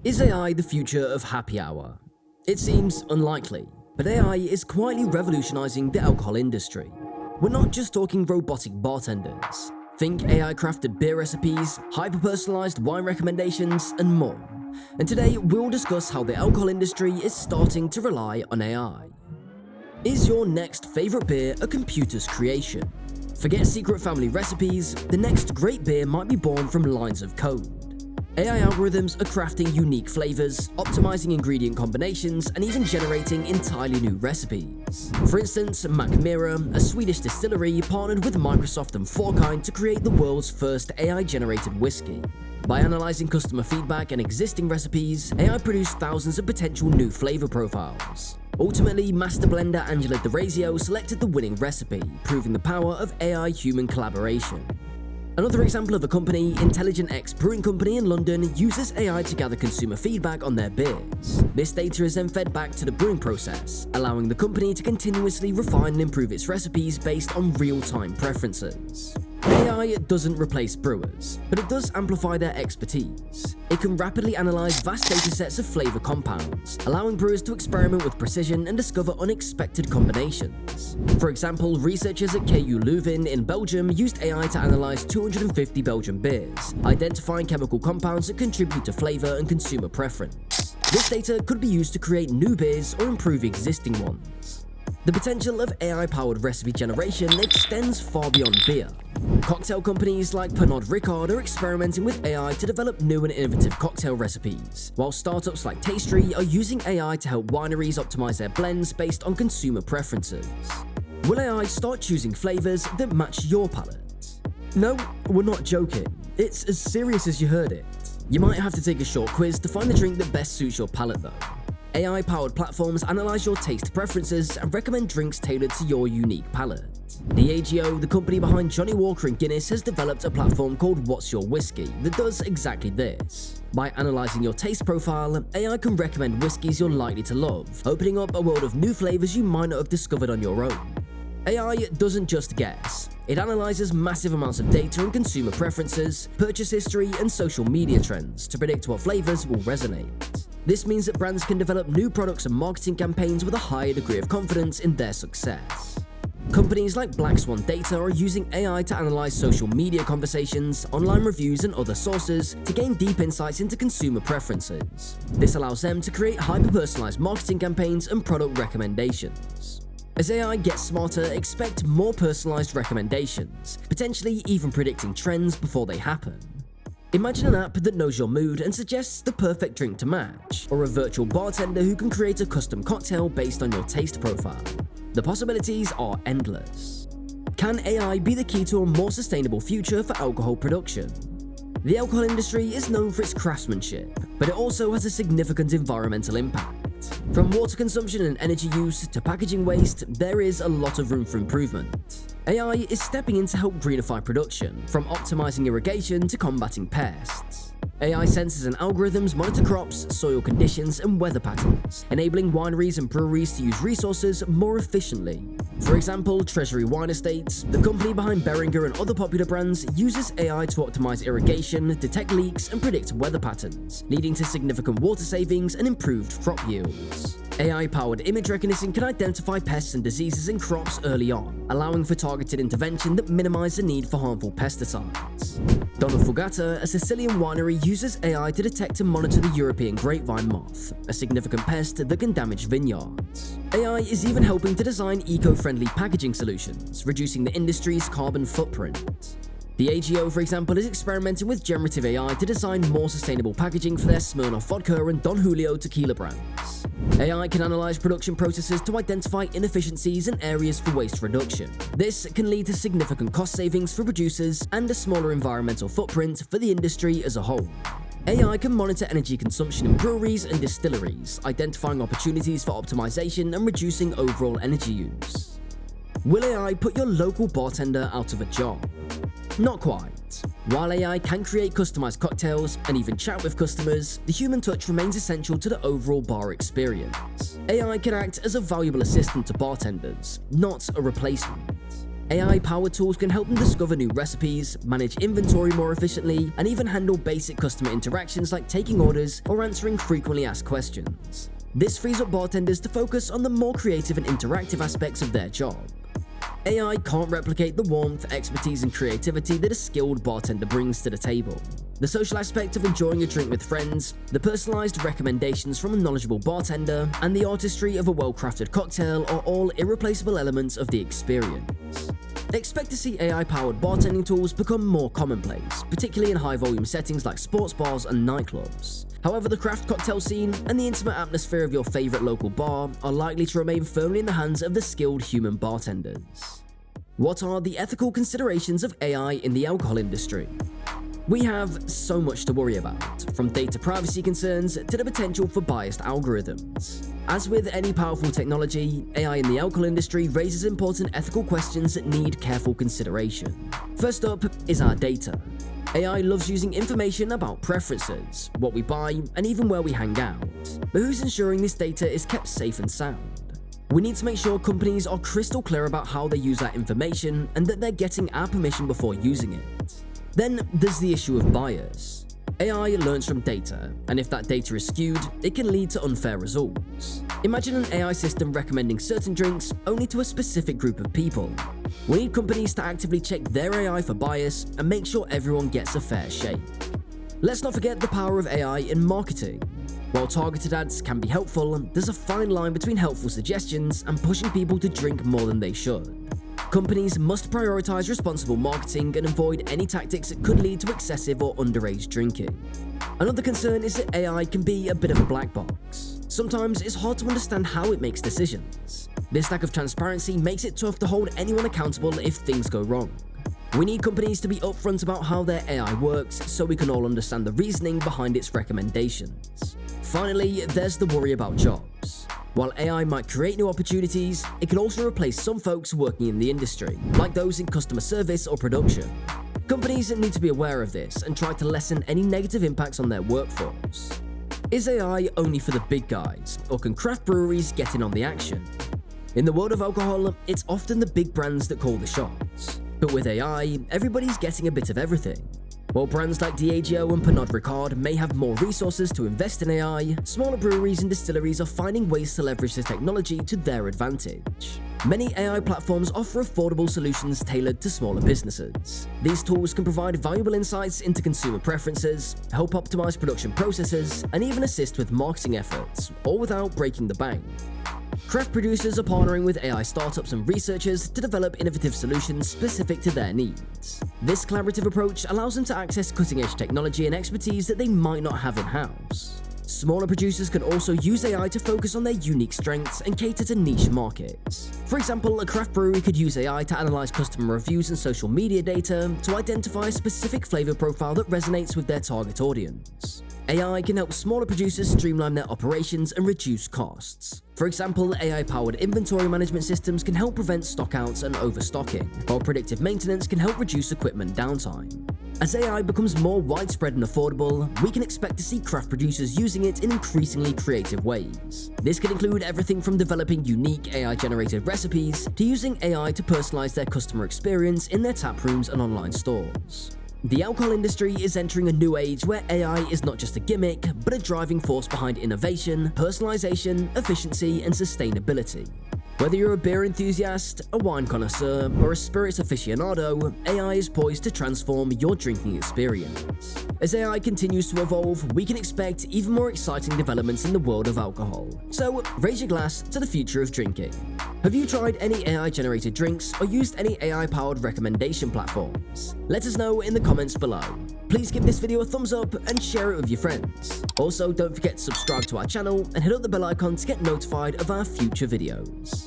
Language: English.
Is AI the future of happy hour? It seems unlikely, but AI is quietly revolutionizing the alcohol industry. We're not just talking robotic bartenders. Think AI-crafted beer recipes, hyper-personalized wine recommendations, and more. And today, we'll discuss how the alcohol industry is starting to rely on AI. Is your next favorite beer a computer's creation? Forget secret family recipes, the next great beer might be born from lines of code. AI algorithms are crafting unique flavors, optimizing ingredient combinations, and even generating entirely new recipes. For instance, Macmira, a Swedish distillery, partnered with Microsoft and Forkind to create the world's first AI-generated whiskey. By analyzing customer feedback and existing recipes, AI produced thousands of potential new flavor profiles. Ultimately, master blender Angela DeRazio selected the winning recipe, proving the power of AI-human collaboration. Another example of a company, Intelligent X Brewing Company in London, uses AI to gather consumer feedback on their beers. This data is then fed back to the brewing process, allowing the company to continuously refine and improve its recipes based on real-time preferences. AI doesn't replace brewers, but it does amplify their expertise. It can rapidly analyze vast datasets of flavor compounds, allowing brewers to experiment with precision and discover unexpected combinations. For example, researchers at KU Leuven in Belgium used AI to analyze 250 Belgian beers, identifying chemical compounds that contribute to flavor and consumer preference. This data could be used to create new beers or improve existing ones. The potential of AI-powered recipe generation extends far beyond beer. Cocktail companies like Pernod Ricard are experimenting with AI to develop new and innovative cocktail recipes, while startups like Tastery are using AI to help wineries optimize their blends based on consumer preferences. Will AI start choosing flavors that match your palate? No, we're not joking. It's as serious as you heard it. You might have to take a short quiz to find the drink that best suits your palate though. AI-powered platforms analyze your taste preferences and recommend drinks tailored to your unique palate. The AGO, the company behind Johnnie Walker and Guinness, has developed a platform called What's Your Whiskey that does exactly this. By analyzing your taste profile, AI can recommend whiskeys you're likely to love, opening up a world of new flavors you might not have discovered on your own. AI doesn't just guess. It analyzes massive amounts of data on consumer preferences, purchase history, and social media trends to predict what flavors will resonate. This means that brands can develop new products and marketing campaigns with a higher degree of confidence in their success. Companies like Black Swan Data are using AI to analyze social media conversations, online reviews, and other sources to gain deep insights into consumer preferences. This allows them to create hyper-personalized marketing campaigns and product recommendations. As AI gets smarter, expect more personalized recommendations, potentially even predicting trends before they happen. Imagine an app that knows your mood and suggests the perfect drink to match, or a virtual bartender who can create a custom cocktail based on your taste profile. The possibilities are endless. Can AI be the key to a more sustainable future for alcohol production? The alcohol industry is known for its craftsmanship, but it also has a significant environmental impact. From water consumption and energy use to packaging waste, there is a lot of room for improvement. AI is stepping in to help greenify production, from optimizing irrigation to combating pests. AI sensors and algorithms monitor crops, soil conditions, and weather patterns, enabling wineries and breweries to use resources more efficiently. For example, Treasury Wine Estates, the company behind Beringer and other popular brands, uses AI to optimize irrigation, detect leaks, and predict weather patterns, leading to significant water savings and improved crop yields. AI-powered image recognition can identify pests and diseases in crops early on, allowing for targeted intervention that minimizes the need for harmful pesticides. Donna Fugata, a Sicilian winery, uses AI to detect and monitor the European grapevine moth, a significant pest that can damage vineyards. AI is even helping to design eco-friendly packaging solutions, reducing the industry's carbon footprint. The AGO, for example, is experimenting with generative AI to design more sustainable packaging for their Smirnoff vodka and Don Julio tequila brands. AI can analyze production processes to identify inefficiencies and areas for waste reduction. This can lead to significant cost savings for producers and a smaller environmental footprint for the industry as a whole. AI can monitor energy consumption in breweries and distilleries, identifying opportunities for optimization and reducing overall energy use. Will AI put your local bartender out of a job? Not quite. While AI can create customized cocktails and even chat with customers, the human touch remains essential to the overall bar experience. AI can act as a valuable assistant to bartenders, not a replacement. AI-powered tools can help them discover new recipes, manage inventory more efficiently, and even handle basic customer interactions like taking orders or answering frequently asked questions. This frees up bartenders to focus on the more creative and interactive aspects of their job. AI can't replicate the warmth, expertise, and creativity that a skilled bartender brings to the table. The social aspect of enjoying a drink with friends, the personalized recommendations from a knowledgeable bartender, and the artistry of a well-crafted cocktail are all irreplaceable elements of the experience. Expect to see AI-powered bartending tools become more commonplace, particularly in high-volume settings like sports bars and nightclubs. However, the craft cocktail scene and the intimate atmosphere of your favorite local bar are likely to remain firmly in the hands of the skilled human bartenders. What are the ethical considerations of AI in the alcohol industry? We have so much to worry about, from data privacy concerns to the potential for biased algorithms. As with any powerful technology, AI in the alcohol industry raises important ethical questions that need careful consideration. First up is our data. AI loves using information about preferences, what we buy, and even where we hang out. But who's ensuring this data is kept safe and sound? We need to make sure companies are crystal clear about how they use that information and that they're getting our permission before using it. Then there's the issue of bias. AI learns from data, and if that data is skewed, it can lead to unfair results. Imagine an AI system recommending certain drinks only to a specific group of people. We need companies to actively check their AI for bias and make sure everyone gets a fair shake. Let's not forget the power of AI in marketing. While targeted ads can be helpful, there's a fine line between helpful suggestions and pushing people to drink more than they should. Companies must prioritize responsible marketing and avoid any tactics that could lead to excessive or underage drinking. Another concern is that AI can be a bit of a black box. Sometimes it's hard to understand how it makes decisions. This lack of transparency makes it tough to hold anyone accountable if things go wrong. We need companies to be upfront about how their AI works so we can all understand the reasoning behind its recommendations. Finally, there's the worry about jobs. While AI might create new opportunities, it can also replace some folks working in the industry, like those in customer service or production. Companies need to be aware of this and try to lessen any negative impacts on their workforce. Is AI only for the big guys, or can craft breweries get in on the action? In the world of alcohol, it's often the big brands that call the shots. But with AI, everybody's getting a bit of everything. While brands like Diageo and Pernod Ricard may have more resources to invest in AI, smaller breweries and distilleries are finding ways to leverage the technology to their advantage. Many AI platforms offer affordable solutions tailored to smaller businesses. These tools can provide valuable insights into consumer preferences, help optimize production processes, and even assist with marketing efforts, all without breaking the bank. Craft producers are partnering with AI startups and researchers to develop innovative solutions specific to their needs. This collaborative approach allows them to access cutting-edge technology and expertise that they might not have in-house. Smaller producers can also use AI to focus on their unique strengths and cater to niche markets. For example, a craft brewery could use AI to analyze customer reviews and social media data to identify a specific flavor profile that resonates with their target audience. AI can help smaller producers streamline their operations and reduce costs. For example, AI-powered inventory management systems can help prevent stockouts and overstocking, while predictive maintenance can help reduce equipment downtime. As AI becomes more widespread and affordable, we can expect to see craft producers using it in increasingly creative ways. This could include everything from developing unique AI-generated recipes to using AI to personalize their customer experience in their tap rooms and online stores. The alcohol industry is entering a new age where AI is not just a gimmick, but a driving force behind innovation, personalization, efficiency, and sustainability. Whether you're a beer enthusiast, a wine connoisseur, or a spirits aficionado, AI is poised to transform your drinking experience. As AI continues to evolve, we can expect even more exciting developments in the world of alcohol. So, raise your glass to the future of drinking. Have you tried any AI-generated drinks or used any AI-powered recommendation platforms? Let us know in the comments below. Please give this video a thumbs up and share it with your friends. Also, don't forget to subscribe to our channel and hit up the bell icon to get notified of our future videos.